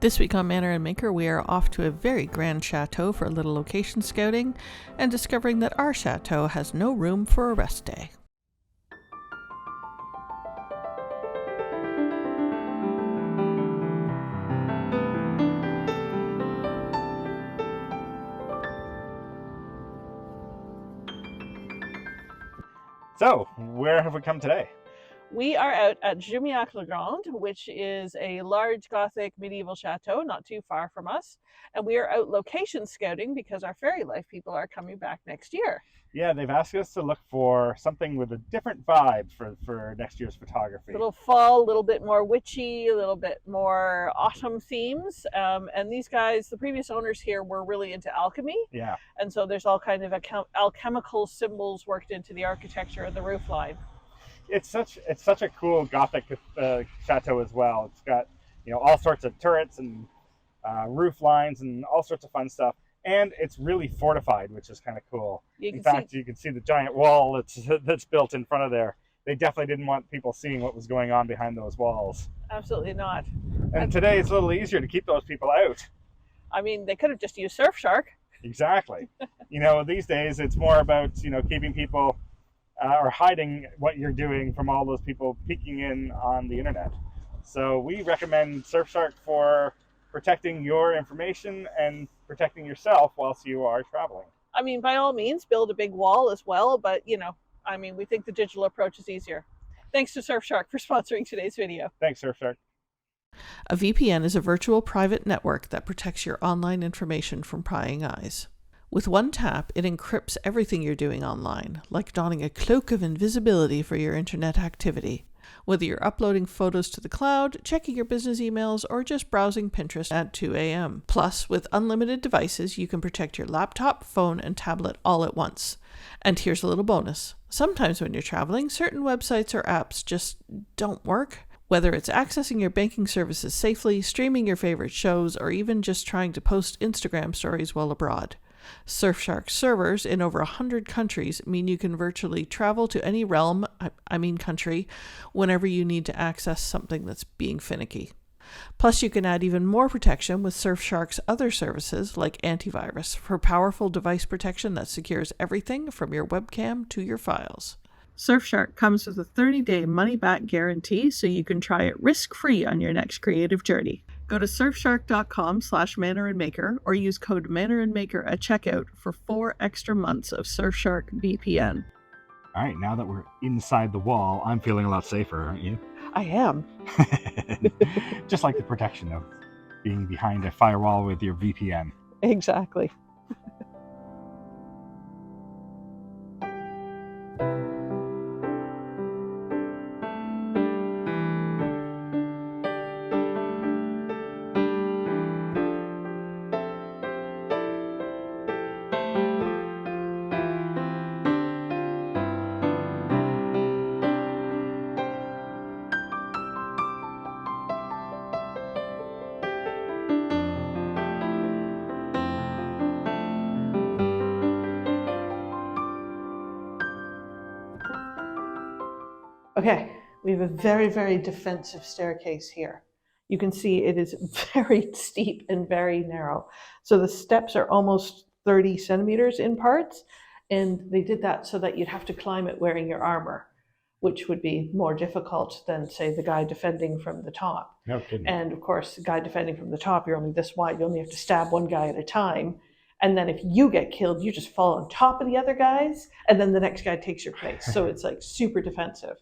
This week on Manor and Maker, we are off to a very grand chateau for a little location scouting and discovering that our chateau has no room for a rest day. So, where have we come today? We are out at Jumilhac-le-Grand, which is a large Gothic medieval chateau not too far from us. And we are out location scouting because our Fairy Life people are coming back next year. Yeah, they've asked us to look for something with a different vibe for next year's photography. A little fall, a little bit more witchy, a little bit more autumn themes. And these guys, the previous owners here, were really into alchemy. Yeah. And so there's all kind of alchemical symbols worked into the architecture of the roofline. It's such a cool Gothic chateau as well. It's got all sorts of turrets and roof lines and all sorts of fun stuff, and it's really fortified, which is kind of cool. In fact, you can see the giant wall that's built in front of there. They definitely didn't want people seeing what was going on behind those walls. Absolutely not. And today it's a little easier to keep those people out. I mean, they could have just used Surfshark. Exactly. These days it's more about keeping people or hiding what you're doing from all those people peeking in on the internet. So we recommend Surfshark for protecting your information and protecting yourself whilst you are traveling. I mean, by all means, build a big wall as well, but we think the digital approach is easier. Thanks to Surfshark for sponsoring today's video. Thanks, Surfshark. A VPN is a virtual private network that protects your online information from prying eyes. With one tap, it encrypts everything you're doing online, like donning a cloak of invisibility for your internet activity. Whether you're uploading photos to the cloud, checking your business emails, or just browsing Pinterest at 2 a.m. Plus, with unlimited devices, you can protect your laptop, phone, and tablet all at once. And here's a little bonus. Sometimes when you're traveling, certain websites or apps just don't work. Whether it's accessing your banking services safely, streaming your favorite shows, or even just trying to post Instagram stories while abroad. Surfshark servers in over 100 countries mean you can virtually travel to any realm, country, whenever you need to access something that's being finicky. Plus, you can add even more protection with Surfshark's other services like antivirus for powerful device protection that secures everything from your webcam to your files. Surfshark comes with a 30-day money-back guarantee, so you can try it risk-free on your next creative journey. Go to surfshark.com/manor&maker or use code manor&maker at checkout for 4 extra months of Surfshark VPN. All right, now that we're inside the wall, I'm feeling a lot safer, aren't you? I am. Just like the protection of being behind a firewall with your VPN. Exactly. Okay, we have a very, very defensive staircase here. You can see it is very steep and very narrow. So the steps are almost 30 centimeters in parts, and they did that so that you'd have to climb it wearing your armor, which would be more difficult than, say, the guy defending from the top. No kidding. And of course, the guy defending from the top, you're only this wide. You only have to stab one guy at a time. And then if you get killed, you just fall on top of the other guys, and then the next guy takes your place. So it's like super defensive.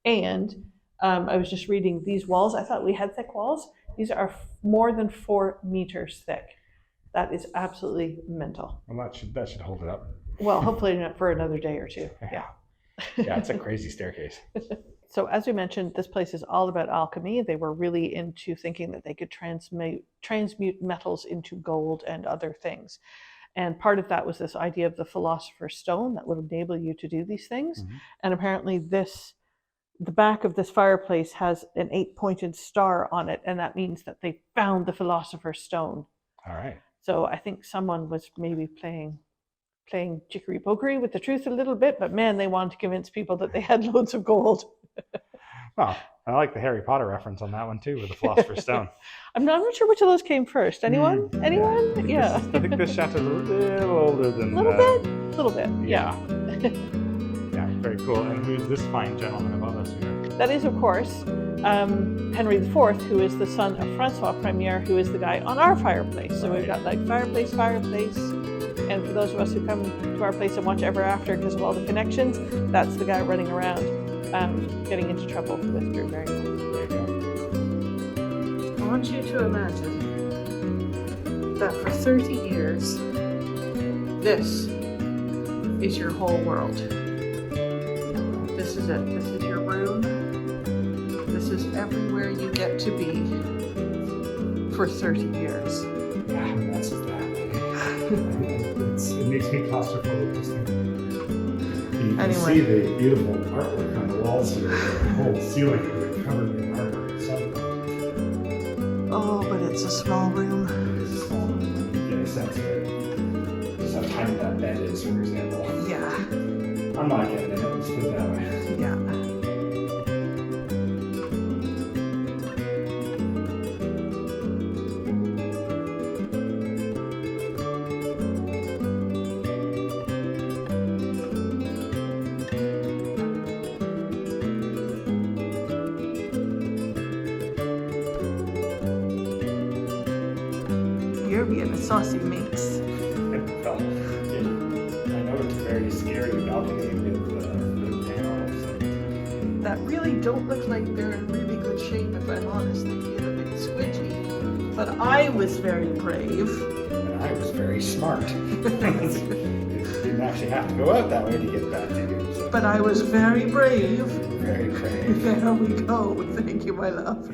And I was just reading these walls. I thought we had thick walls. These are more than 4 meters thick. That is absolutely mental. Well, that should hold it up. Well, hopefully not for another day or two. Yeah. Yeah, it's a crazy staircase. So as we mentioned, this place is all about alchemy. They were really into thinking that they could transmute metals into gold and other things. And part of that was this idea of the philosopher's stone that would enable you to do these things. Mm-hmm. And apparently the back of this fireplace has an 8-pointed star on it, and that means that they found the philosopher's stone. All right. So I think someone was maybe playing jickery-pokery with the truth a little bit, but man, they wanted to convince people that they had loads of gold. Well, I like the Harry Potter reference on that one too, with the Philosopher's Stone. I'm not sure which of those came first. Anyone? Anyone? Yeah. I think this chateau is a little older than. A little bit. Yeah. Yeah, very cool. And who's this fine gentleman above us here? That is, of course, Henry IV, who is the son of Francois Premier, who is the guy on our fireplace. So we've got like fireplace. And for those of us who come to our place and watch Ever After because of all the connections, that's the guy running around, getting into trouble with Drew Barrymore. There you go. I want you to imagine that for 30 years, this is your whole world. This is it. This is your room. This is everywhere you get to be for 30 years. Yeah, that's that. It makes me claustrophobic just thinking. You can see the beautiful artwork on the walls here. The whole ceiling is covered in artwork. Oh, but it's a small room. It is a small room. You get a sense of it. Just how tiny that bed is, for example. Yeah. I'm not getting it. Let's put it that way. Yeah. You're being a saucy minx. I know it's a very scary balcony with panels. That really don't look like they're in really good shape, if I'm honest. They feel a bit squidgy. But I was very brave. And I was very smart. Didn't actually have to go out that way to get back to you. So. But I was very brave. Very brave. There we go. Thank you, my love.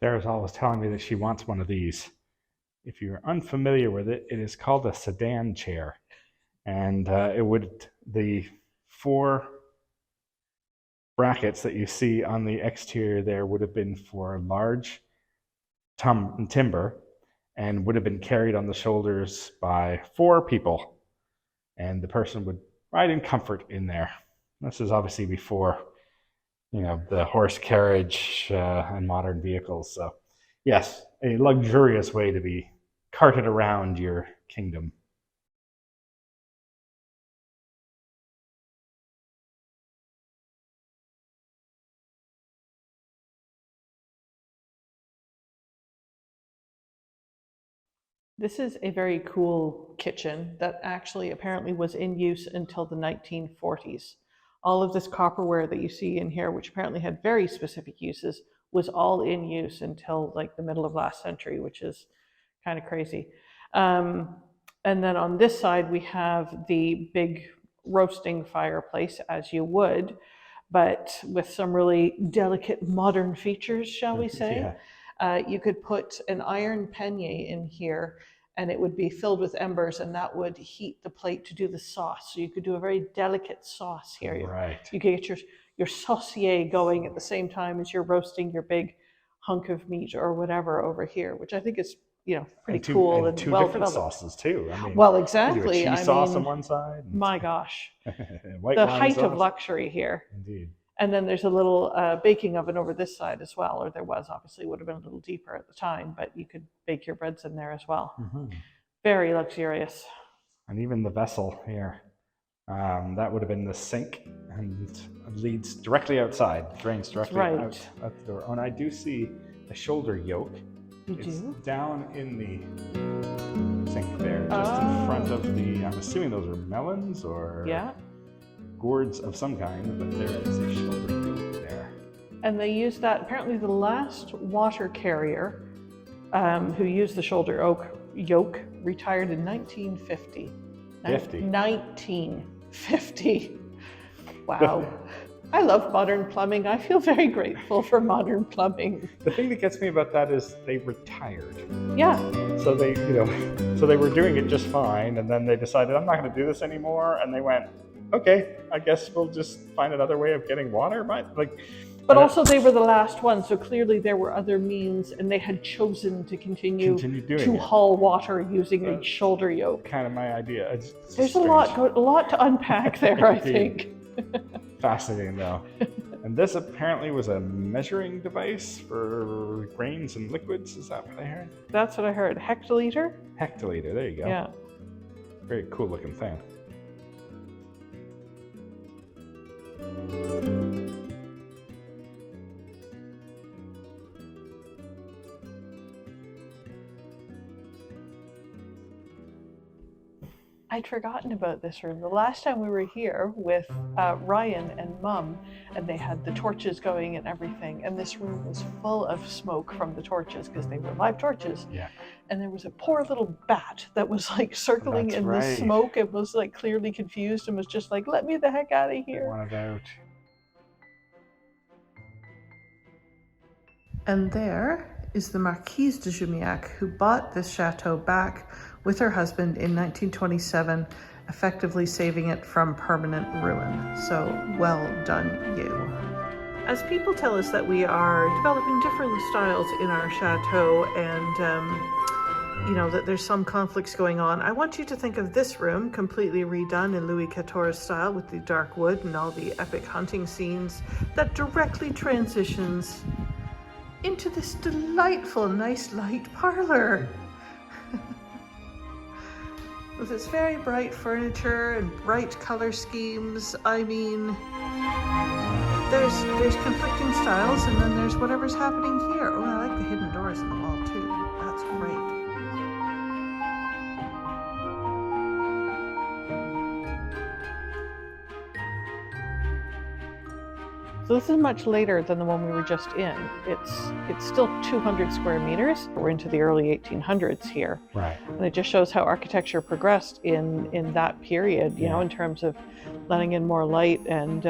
Sarah's always telling me that she wants one of these. If you're unfamiliar with it, it is called a sedan chair. And the 4 brackets that you see on the exterior there would have been for large timber and would have been carried on the shoulders by 4 people. And the person would ride in comfort in there. This is obviously before the horse carriage and modern vehicles. So yes, a luxurious way to be carted around your kingdom. This is a very cool kitchen that actually apparently was in use until the 1940s. All of this copperware that you see in here, which apparently had very specific uses, was all in use until like the middle of last century, which is kind of crazy. And then on this side, we have the big roasting fireplace, as you would, but with some really delicate modern features, shall we say. Yeah. You could put an iron pannier in here and it would be filled with embers, and that would heat the plate to do the sauce. So you could do a very delicate sauce here. Right. You could get your saucier going at the same time as you're roasting your big hunk of meat or whatever over here, which I think is pretty cool and two well different developed. sauces too. I mean, well, exactly. You do a cheese sauce on one side. My gosh, white the wine height sauce. of luxury here. Indeed. And then there's a little baking oven over this side as well, or there was. Obviously, would have been a little deeper at the time, but you could bake your breads in there as well. Mm-hmm. Very luxurious. And even the vessel here, that would have been the sink, and leads directly outside, drains directly out the door. Oh, and I do see a shoulder yoke. It's down in the sink there, just in front of the, I'm assuming those are melons or gourds of some kind, but there is a shoulder yoke there. And they used that, apparently the last water carrier who used the shoulder yoke retired in 1950. 50? 1950. Wow. I love modern plumbing. I feel very grateful for modern plumbing. The thing that gets me about that is they retired. Yeah. So they, so they were doing it just fine, and then they decided, I'm not going to do this anymore, and they went, okay, I guess we'll just find another way of getting water. But also they were the last one, so clearly there were other means, and they had chosen to continue doing to it. haul water using a shoulder yoke. Kind of my idea. It's There's a strange. lot to unpack there, I think. Fascinating, though. And this apparently was a measuring device for grains and liquids. Is that what I heard? That's what I heard. Hectoliter? Hectoliter, there you go. Yeah. Very cool looking thing. I'd forgotten about this room. The last time we were here with Ryan and Mum, and they had the torches going and everything, and this room was full of smoke from the torches because they were live torches. Yeah. And there was a poor little bat that was like circling the smoke and was like clearly confused and was just like, let me the heck out of here. Want it out. And there is the Marquise de Jumilhac, who bought this chateau back with her husband in 1927, effectively saving it from permanent ruin. So well done, you. As people tell us that we are developing different styles in our chateau and that there's some conflicts going on, I want you to think of this room completely redone in Louis XIV style with the dark wood and all the epic hunting scenes that directly transitions into this delightful, nice light parlor. With its very bright furniture and bright color schemes. I mean, there's conflicting styles, and then there's whatever's happening here. Oh, I like the hidden doors in the wall too. That's great. So this is much later than the one we were just in. It's still 200 square meters. We're into the early 1800s here. Right. And it just shows how architecture progressed in that period, you know, in terms of letting in more light and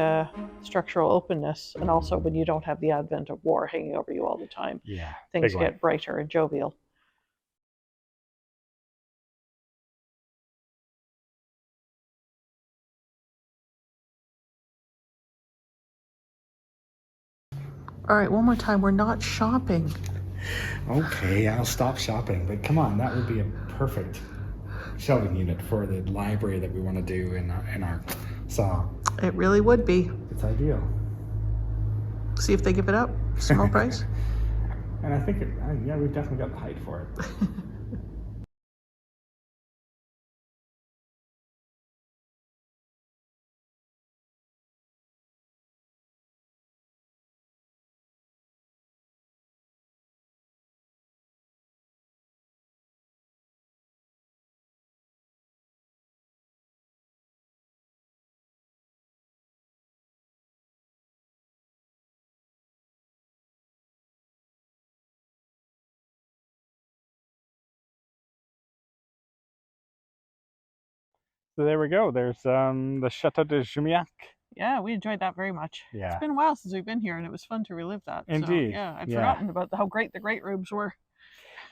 structural openness. And also when you don't have the advent of war hanging over you all the time. Yeah. Things get brighter and jovial. All right, one more time. We're not shopping. Okay, I'll stop shopping. But come on, that would be a perfect shelving unit for the library that we want to do in our saw. It really would be. It's ideal. See if they give it up. Small price. And I think, we've definitely got the height for it. So there we go. There's the Chateau de Jumilhac. Yeah, we enjoyed that very much. Yeah. It's been a while since we've been here, and it was fun to relive that. Indeed. So, yeah, I'd forgotten about how great the great rooms were.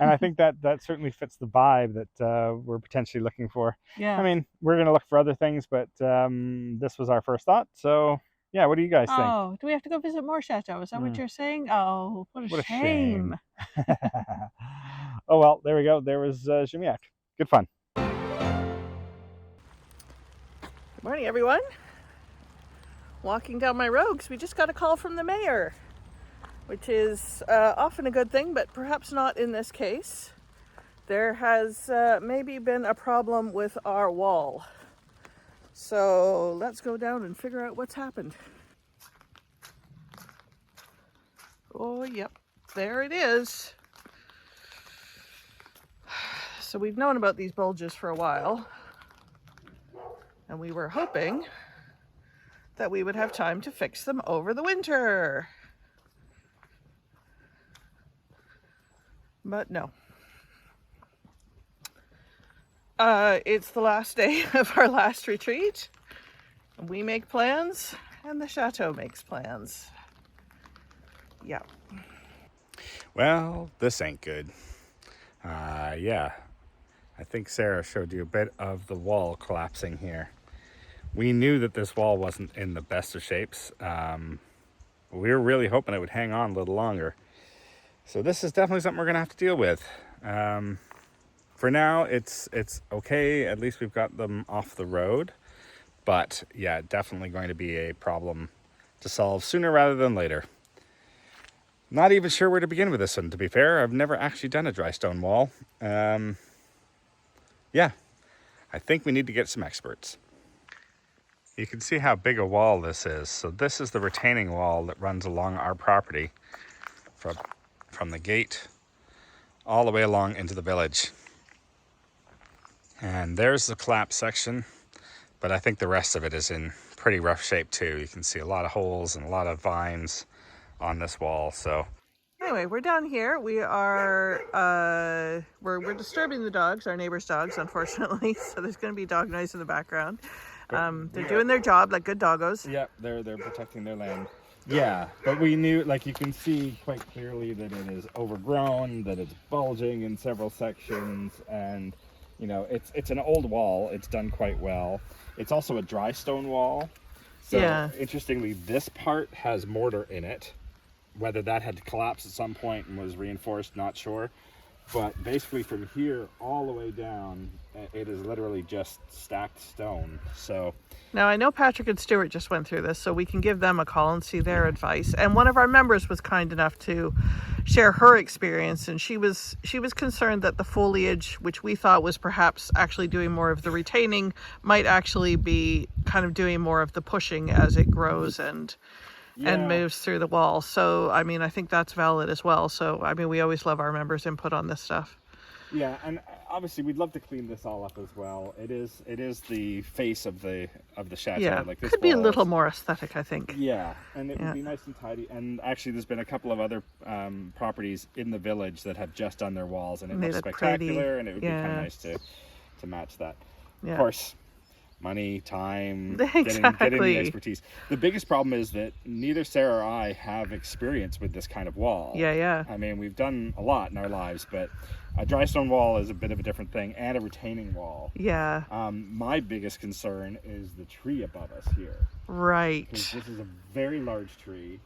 And I think that certainly fits the vibe that we're potentially looking for. Yeah. I mean, we're going to look for other things, but this was our first thought. So, yeah, what do you guys think? Oh, do we have to go visit more chateaux? Is that what you're saying? Oh, what a shame. Oh, well, there we go. There was Jumilhac. Good fun. Good morning, everyone. Walking down my road because we just got a call from the mayor, which is often a good thing, but perhaps not in this case. There has maybe been a problem with our wall. So let's go down and figure out what's happened. Oh, yep, there it is. So we've known about these bulges for a while, and we were hoping that we would have time to fix them over the winter. But no. It's the last day of our last retreat. We make plans And the chateau makes plans. Yeah. Well, this ain't good. Yeah, I think Sarah showed you a bit of the wall collapsing here. We knew that this wall wasn't in the best of shapes. We were really hoping it would hang on a little longer. So this is definitely something we're gonna have to deal with. For now, it's okay. At least we've got them off the road. But yeah, definitely going to be a problem to solve sooner rather than later. Not even sure where to begin with this one, to be fair. I've never actually done a dry stone wall. Yeah, I think we need to get some experts. You can see how big a wall this is. So this is the retaining wall that runs along our property from the gate all the way along into the village. And there's the collapse section, but I think the rest of it is in pretty rough shape too. You can see a lot of holes and a lot of vines on this wall. So Anyway, we're down here. We are we're disturbing the dogs, our neighbors' dogs, unfortunately. So there's going to be dog noise in the background. They're doing their job like good doggos. yeah, they're protecting their land. Yeah, but we knew, like, you can see quite clearly that it is overgrown, that it's bulging in several sections, and you know, it's an old wall. It's done quite well. It's also a dry stone wall. So Yeah. interestingly, this part has mortar in it. Whether that had collapsed at some point and was reinforced, not sure. But basically from here all the way down, it is literally just stacked stone. So Now, I know Patrick and Stuart just went through this, so we can give them a call and see their advice. And one of our members was kind enough to share her experience, and she was concerned that the foliage, which we thought was perhaps actually doing more of the retaining, might actually be kind of doing more of the pushing as it grows and moves through the wall. So, I mean, I think that's valid as well. So, I mean, we always love our members' input on this stuff. yeah, and obviously we'd love to clean this all up as well. It is the face of the chateau. Yeah, Like, this could be a wall little is- more aesthetic, I think. Yeah, and it Yeah. would be nice and tidy. And actually, there's been a couple of other properties in the village that have just done their walls, and it They looks look spectacular. pretty. And it would be kind Yeah. of nice to match that. Yeah. Of course, money, time, getting Exactly. the expertise. The biggest problem is that neither Sarah or I have experience with this kind of wall. Yeah. I mean, we've done a lot in our lives, but a dry stone wall is a bit of a different thing, and a retaining wall. Yeah. My biggest concern is the tree above us here. Right. Because this is a very large tree,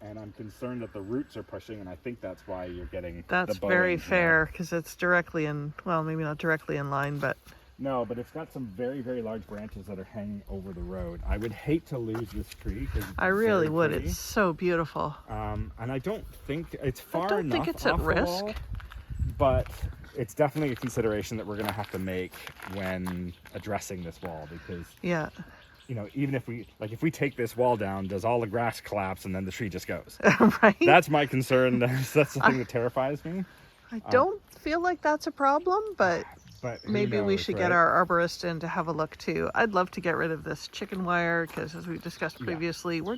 and I'm concerned that the roots are pushing, and I think that's why you're getting That's the bowing, very you know. fair, because it's directly in, well, maybe not directly in line, but No, but it's got some very, very large branches that are hanging over the road. I would hate to lose this tree. 'Cause it's I really very would. pretty. It's so beautiful. And I don't think it's far don't enough think it's at off the risk. wall, but it's definitely a consideration that we're going to have to make when addressing this wall, because Yeah. you know, even if we take this wall down, does all the grass collapse and then the tree just goes? Right? That's my concern. That's the thing that terrifies me. I don't feel like that's a problem, but But who maybe we knows, should right? get our arborist in to have a look too. I'd love to get rid of this chicken wire, because as we discussed previously, we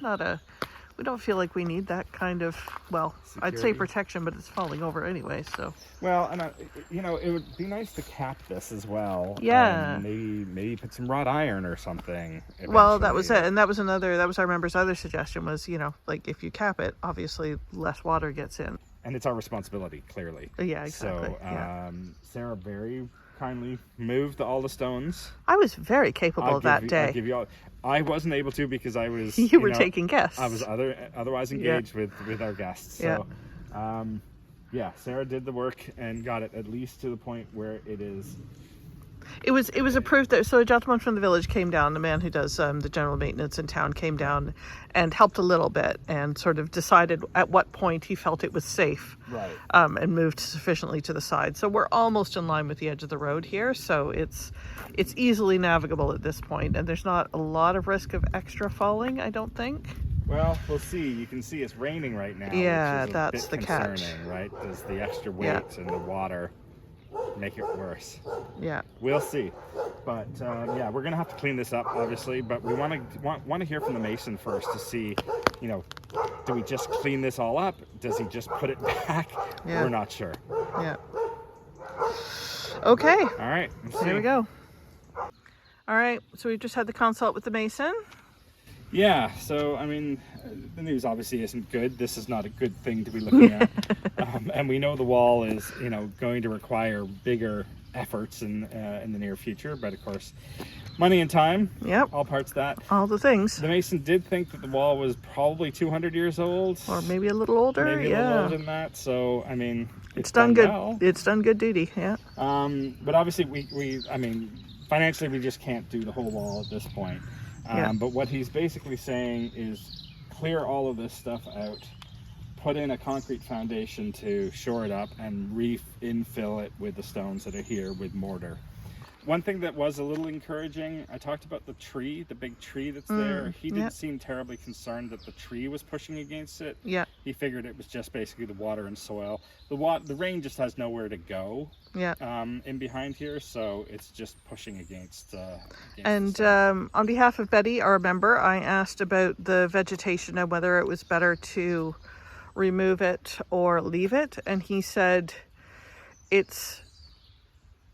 don't feel like we need that kind of, well, I'd say Security. protection, but it's falling over anyway, so. Well, and you know, it would be nice to cap this as well. Yeah. And maybe put some wrought iron or something. Well, that was eventually. it. And that was our member's other suggestion was, you know, like if you cap it, obviously less water gets in. And it's our responsibility, clearly. Yeah, exactly. So, Yeah. Sarah very kindly moved all the stones. I was very capable that day. I'll give you all. I wasn't able to because I was. You were know, taking guests. I was otherwise engaged with our guests. So, yeah, Sarah did the work and got it at least to the point where it is. It was approved that, so a gentleman from the village came down, the man who does the general maintenance in town came down and helped a little bit and sort of decided at what point he felt it was safe. Right. And moved sufficiently to the side. So we're almost in line with the edge of the road here, so it's easily navigable at this point, and there's not a lot of risk of extra falling, I don't think. Well, we'll see. You can see it's raining right now. Yeah, which is that's a the bit catch. concerning, right? Does the extra weight Yeah. and the water make it worse? Yeah. We'll see. But yeah, we're gonna have to clean this up, obviously. But we want to hear from the mason first to see, you know, do we just clean this all up? Does he just put it back? Yeah. We're not sure. Yeah. Okay. All right. Let's see. Here we go. All right, so we've just had the consult with the mason. Yeah, so I mean, the news obviously isn't good. This is not a good thing to be looking at, and we know the wall is, going to require bigger efforts in the near future. But of course, money and time, Yep. all parts of that. All the things. The mason did think that the wall was probably 200 years old, Or maybe a little older. maybe a yeah. little older than that. So I mean, It's done good. well. It's done good duty. Yeah. But obviously, I mean, financially, we just can't do the whole wall at this point. But what he's basically saying is clear all of this stuff out, put in a concrete foundation to shore it up, and infill it with the stones that are here with mortar. One thing that was a little encouraging, I talked about the tree, the big tree that's there. He didn't seem terribly concerned that the tree was pushing against it. Yeah. He figured it was just basically the water and soil. The rain just has nowhere to go. Yeah. In behind here, so it's just pushing against. And on behalf of Betty, our member, I asked about the vegetation and whether it was better to remove it or leave it, and he said it's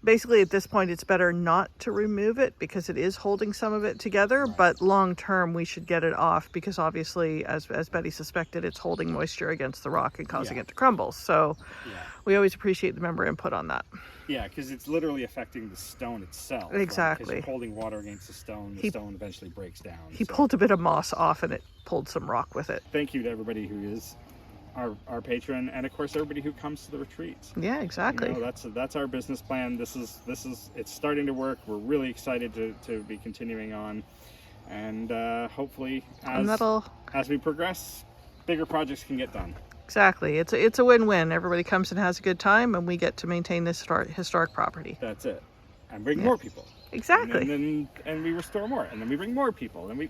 basically, at this point, it's better not to remove it because it is holding some of it together, but long term we should get it off because obviously, as Betty suspected, it's holding moisture against the rock and causing it to crumble. So we always appreciate the member input on that. Yeah, because it's literally affecting the stone itself. Exactly. Because you're holding water against the stone, the stone eventually breaks down. He pulled a bit of moss off and it pulled some rock with it. Thank you to everybody who is our patron, and of course everybody who comes to the retreats. Yeah, exactly. That's our business plan. This is it's starting to work. We're really excited to be continuing on, and hopefully as we progress, bigger projects can get done. Exactly. It's a win-win. Everybody comes and has a good time, and we get to maintain this historic property. That's it, and bring more people. Exactly. And we restore more, and then we bring more people, and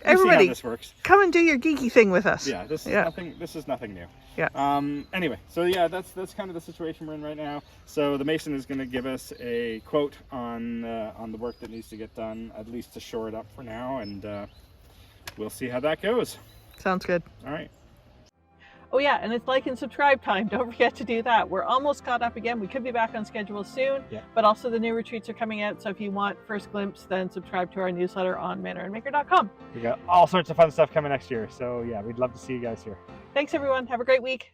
Everybody, see how this works. Come and do your geeky thing with us. Yeah, this is nothing new. Yeah. Anyway, so that's kind of the situation we're in right now. So the mason is going to give us a quote on the work that needs to get done, at least to shore it up for now, and we'll see how that goes. Sounds good. All right. Oh yeah, and it's like and subscribe time. Don't forget to do that. We're almost caught up again. We could be back on schedule soon, but also the new retreats are coming out. So if you want first glimpse, then subscribe to our newsletter on manor&maker.com. We got all sorts of fun stuff coming next year. So yeah, we'd love to see you guys here. Thanks everyone. Have a great week.